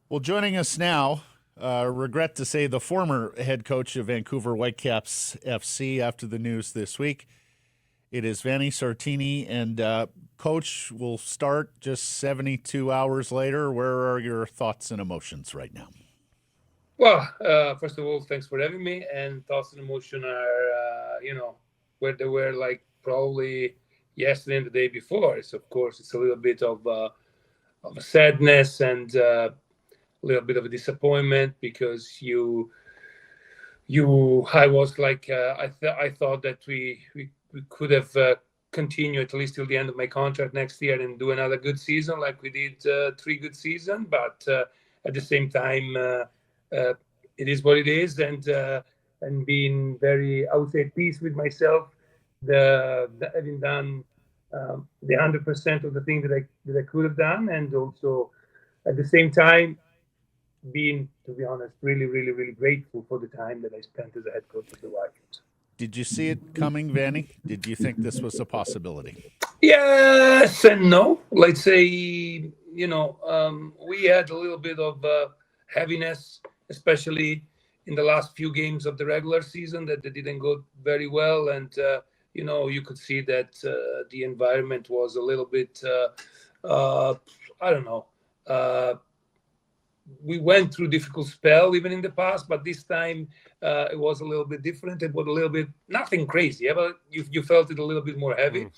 Well, joining us now, regret to say, the former head coach of Vancouver Whitecaps FC after the news this week. It is Vanni Sartini, and Coach will start just 72 hours later. Where are your thoughts and emotions right now? Well, first of all, thanks for having me. And thoughts and emotion are, where they were like probably yesterday and the day before. So, of course, it's a little bit of a sadness and a little bit of a disappointment because I was like, I thought that we could have continued at least till the end of my contract next year and do another good season like we did three good season. But at the same time, uh, it is what it is, and being very, I would say, peace with myself, the having done the 100% of the thing that I could have done, and also at the same time being, to be honest, really, really, really grateful for the time that I spent as a head coach of the Whitecaps. Did you see it coming, Vanni? Did you think this was a possibility? Yes and no. Let's say, we had a little bit of heaviness, especially in the last few games of the regular season that they didn't go very well. And, you could see that the environment was a little bit, I don't know. We went through difficult spell even in the past, but this time it was a little bit different. It was a little bit nothing crazy, but you felt it a little bit more heavy.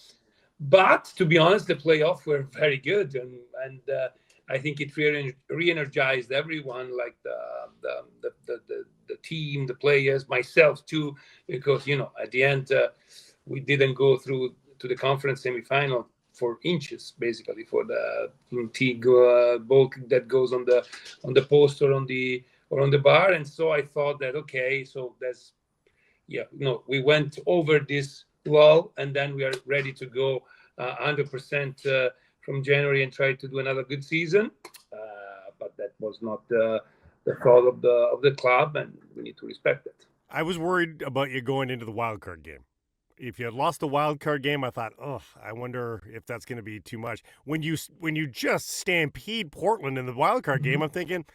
But to be honest, the playoffs were very good, and I think it re-energized everyone, like the team, the players, myself too, because at the end we didn't go through to the conference semifinal for inches, basically, for the team ball that goes on the post or on the bar. And so I thought that, okay, so that's, we went over this wall, and then we are ready to go 100% from January and try to do another good season. But that was not the thought of the club, and we need to respect it. I was worried about you going into the wild card game. If you had lost the wild card game, I thought, oh, I wonder if that's going to be too much. When you just stampede Portland in the wild card game, I'm thinking,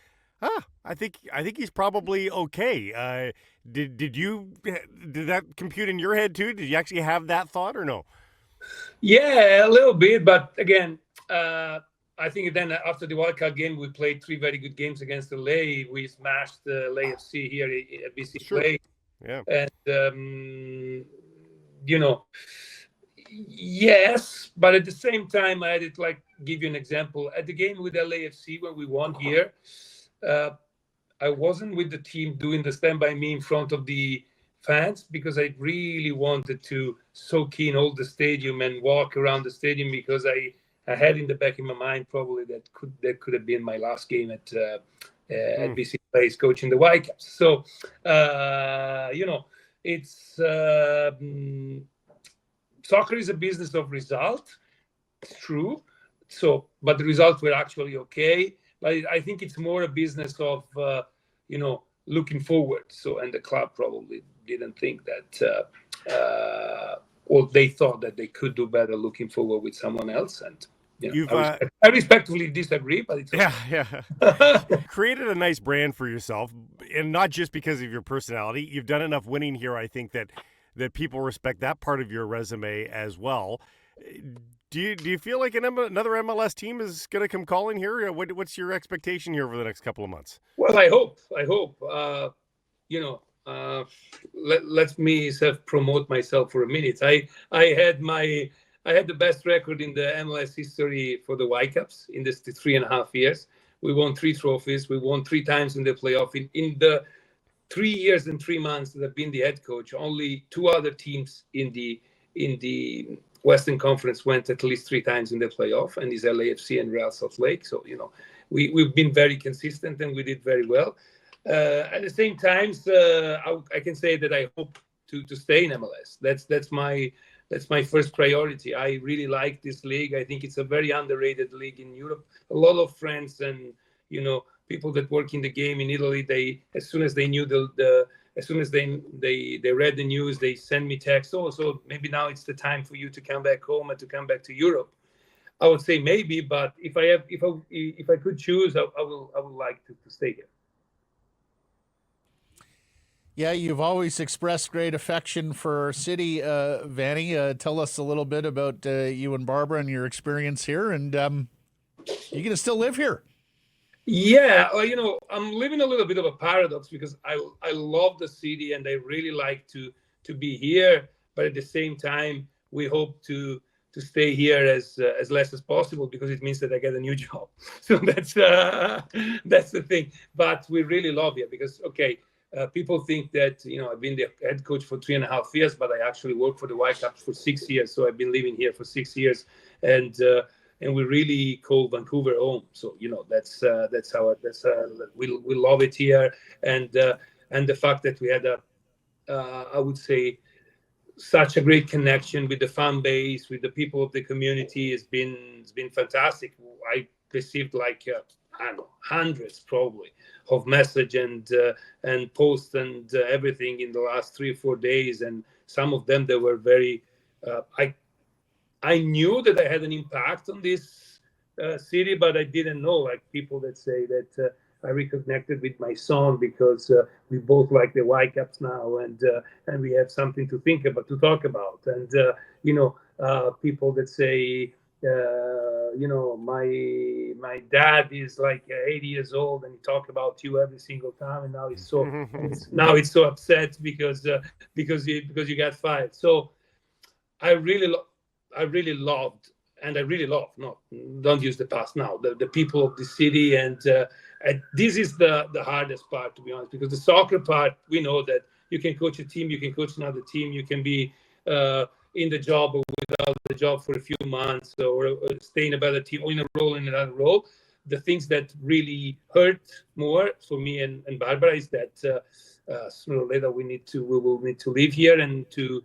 I think he's probably okay. Did that compute in your head too? Did you actually have that thought or no? Yeah, a little bit, but again, I think then after the wildcard game, we played three very good games against LA. We smashed LA FC here at BC Sure. Play, Yeah. and yes, but at the same time, I had it like give you an example at the game with LAFC when we won here. Uh, I wasn't with the team doing the stand by me in front of the fans because I really wanted to soak in all the stadium and walk around the stadium because I had in the back of my mind probably that could have been my last game at BC Place coaching the Whitecaps. So it's soccer is a business of result. It's true. So, but the results were actually okay. But I think it's more a business of looking forward. So, and the club probably didn't think that, or they thought that they could do better looking forward with someone else. And You've I respectfully disagree, but it's okay. yeah. Created a nice brand for yourself, and not just because of your personality. You've done enough winning here, I think that people respect that part of your resume as well. Do you feel like another MLS team is going to come calling here? What's your expectation here over the next couple of months? Well, I hope. Let me self-promote myself for a minute. I had the best record in the MLS history for the Whitecaps in this 3.5 years. We won 3 trophies. We won 3 times in the playoff. In the 3 years and 3 months that I've been the head coach, only 2 other teams in the Western Conference went at least 3 times in the playoff, and is LAFC and Real Salt Lake. So we've been very consistent and we did very well. At the same time, I can say that I hope to stay in MLS. That's my first priority. I really like this league. I think it's a very underrated league in Europe. A lot of friends and people that work in the game in Italy, they as soon as they knew as soon as they read the news, they send me text. Oh, so maybe now it's the time for you to come back home and to come back to Europe. I would say maybe, but if I could choose, I would like to stay here. Yeah, you've always expressed great affection for our city, Vanni. Tell us a little bit about you and Barbara and your experience here, and you're gonna still live here. Yeah, well, I'm living a little bit of a paradox because I love the city and I really like to be here, but at the same time, we hope to stay here as less as possible because it means that I get a new job. So that's the thing. But we really love it because people think that I've been the head coach for 3.5 years, but I actually worked for the Whitecaps for 6 years. So I've been living here for 6 years, and we really call Vancouver home. So that's how we love it here, and the fact that we had I would say such a great connection with the fan base, with the people of the community has been fantastic. I received like I don't know, hundreds probably of message and posts and everything in the last 3 or 4 days, and some of them they were very. I knew that I had an impact on this city, but I didn't know, like people that say that I reconnected with my son because we both like the Whitecaps now, and we have something to think about, to talk about, and people that say, my dad is like 80 years old and he talk about you every single time, and now he's so upset because you got fired. So I really loved, and I really love. No, don't use the past now. The people of the city, and this is the hardest part, to be honest, because the soccer part, we know that you can coach a team, you can coach another team, you can be in the job or without the job for a few months, or stay in a better team or in a role in another role. The things that really hurt more for me and Barbara is that sooner or later we will need to live here and to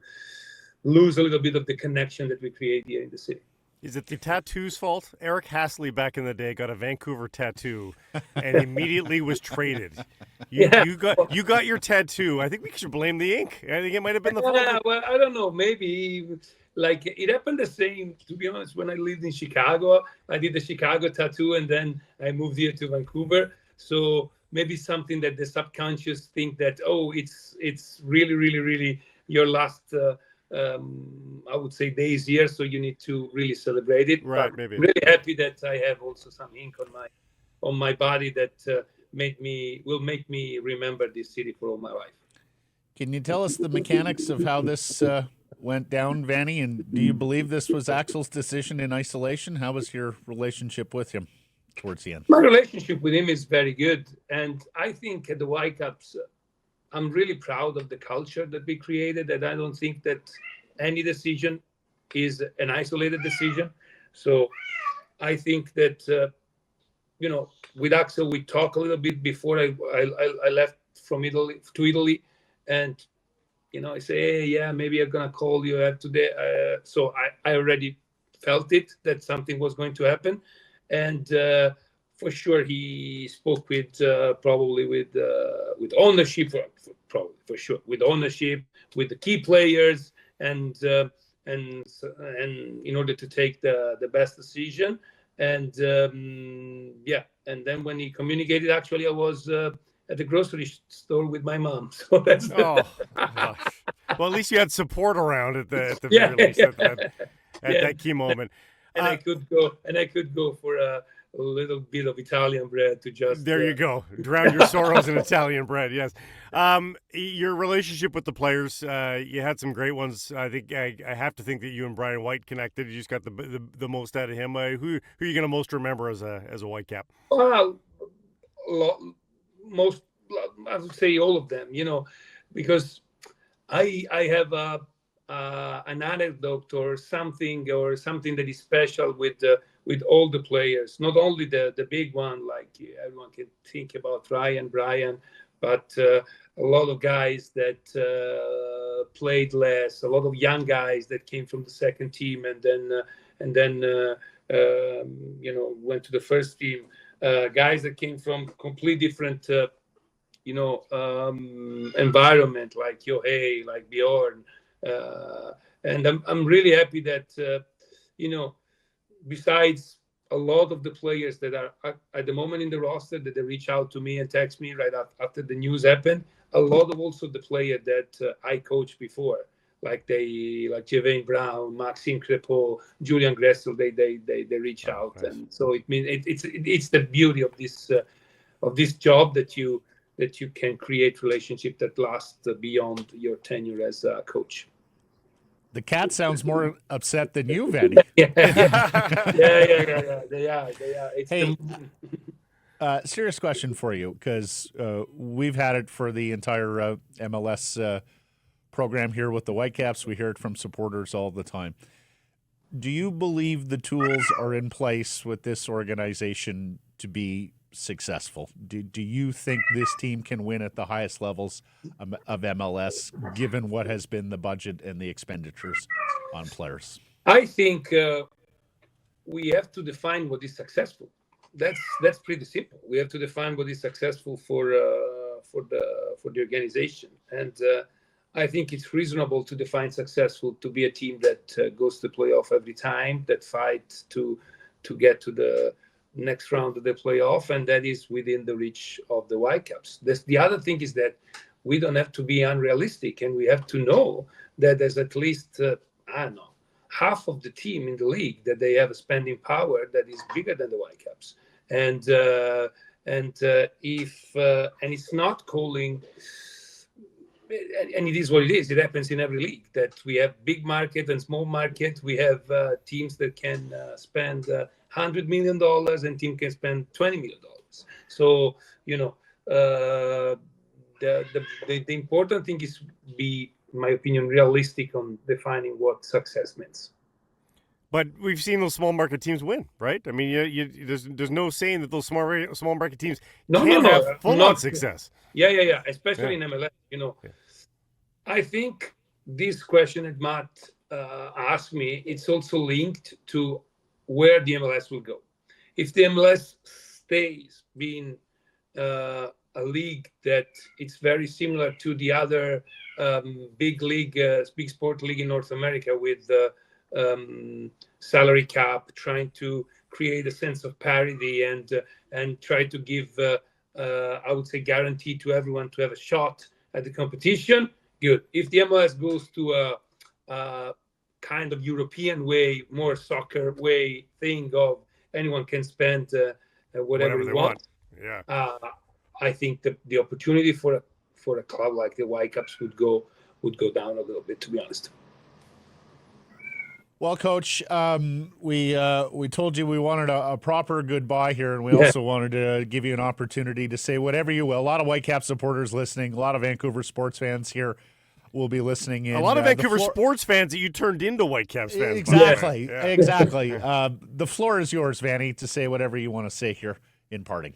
lose a little bit of the connection that we create here in the city. Is it the tattoo's fault? Eric Hasley back in the day got a Vancouver tattoo and immediately was traded. You got your tattoo. I think we should blame the ink. I think it might have been the fault. Yeah, well, I don't know. Maybe like it happened the same. To be honest, when I lived in Chicago, I did the Chicago tattoo, and then I moved here to Vancouver. So maybe something that the subconscious think that it's really, really, really your last. I would say days here, so you need to really celebrate it. Right, but maybe. Really happy that I have also some ink on my body that will make me remember this city for all my life. Can you tell us the mechanics of how this went down, Vanni? And do you believe this was Axel's decision in isolation? How was your relationship with him towards the end? My relationship with him is very good, and I think at the Whitecaps, I'm really proud of the culture that we created, and I don't think that any decision is an isolated decision. So I think that, with Axel, we talked a little bit before I left from Italy, and, I say, hey, yeah, maybe I'm going to call you today. So I already felt it, that something was going to happen. And for sure, he spoke with probably with ownership, probably for sure with ownership, with the key players, and in order to take the best decision. And and then when he communicated, actually, I was at the grocery store with my mom. So that's gosh. Well, at least you had support around at the very least at that key moment. And I could go for a little bit of Italian bread to just. There you go. Drown your sorrows in Italian bread. Yes. Your relationship with the players, you had some great ones. I think I have to think that you and Brian White connected. You just got the most out of him. Who are you going to most remember as a Whitecap? Well, most, I would say all of them. Because I have an anecdote or something that is special with all the players, not only the big one, like everyone can think about Brian, but a lot of guys that played less, a lot of young guys that came from the second team and then went to the first team, guys that came from completely different environment, like Yohei, like Bjorn, and I'm really happy that besides a lot of the players that are at the moment in the roster that they reach out to me and text me right after the news happened, a lot of also the player that I coached before, like Javain Brown, Maxime Crepeau, Julian Gressel, they reach out, nice. and so it means it's the beauty of this job that you can create relationship that last beyond your tenure as a coach. The cat sounds more upset than you, Vanni. Yeah. They are. It's Hey, serious question for you, because we've had it for the entire MLS program here with the Whitecaps. We hear it from supporters all the time. Do you believe the tools are in place with this organization to be successful? Do you think this team can win at the highest levels of MLS, given what has been the budget and the expenditures on players? I think we have to define what is successful. That's pretty simple. We have to define what is successful for the organization, and I think it's reasonable to define successful to be a team that goes to playoff every time, that fights to get to the next round of the playoff, and that is within the reach of the Whitecaps. The other thing is that we don't have to be unrealistic, and we have to know that there's at least half of the team in the league that they have a spending power that is bigger than the Whitecaps, and it's not calling. And it is what it is. It happens in every league that we have big market and small market. We have teams that can spend $100 million and team can spend $20 million. So, the important thing is be, in my opinion, realistic on defining what success means. But we've seen those small market teams win, right? I mean, there's no saying that those small market teams can't have full-on success. Yeah. Especially in MLS, Yeah. I think this question that Matt asked me, it's also linked to where the MLS will go. If the MLS stays being a league that it's very similar to the other big sport league in North America with salary cap, trying to create a sense of parity and try to give, I would say, guarantee to everyone to have a shot at the competition, good. If the MLS goes to a kind of European way, more soccer way thing of anyone can spend whatever they want. Yeah. I think the opportunity for a club like the Whitecaps would go down a little bit, to be honest. Well, Coach, we told you we wanted a proper goodbye here, and we also wanted to give you an opportunity to say whatever you will. A lot of Whitecap supporters listening, a lot of Vancouver sports fans here will be listening in. A lot of Vancouver sports fans that you turned into Whitecaps fans. Exactly. The floor is yours, Vanni, to say whatever you want to say here in parting.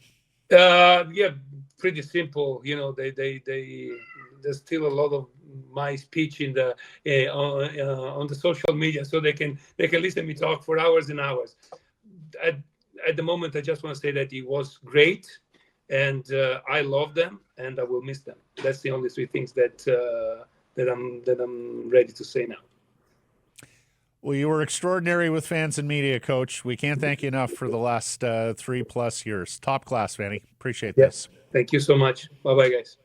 Pretty simple. There's still a lot of my speech in the on the social media, so they can listen to me talk for hours and hours. At the moment, I just want to say that it was great, and I love them, and I will miss them. That's the only three things that I'm ready to say now. Well, you were extraordinary with fans and media, Coach. We can't thank you enough for the last 3+ years. Top class, Vanni. Appreciate this. Thank you so much. Bye-bye, guys.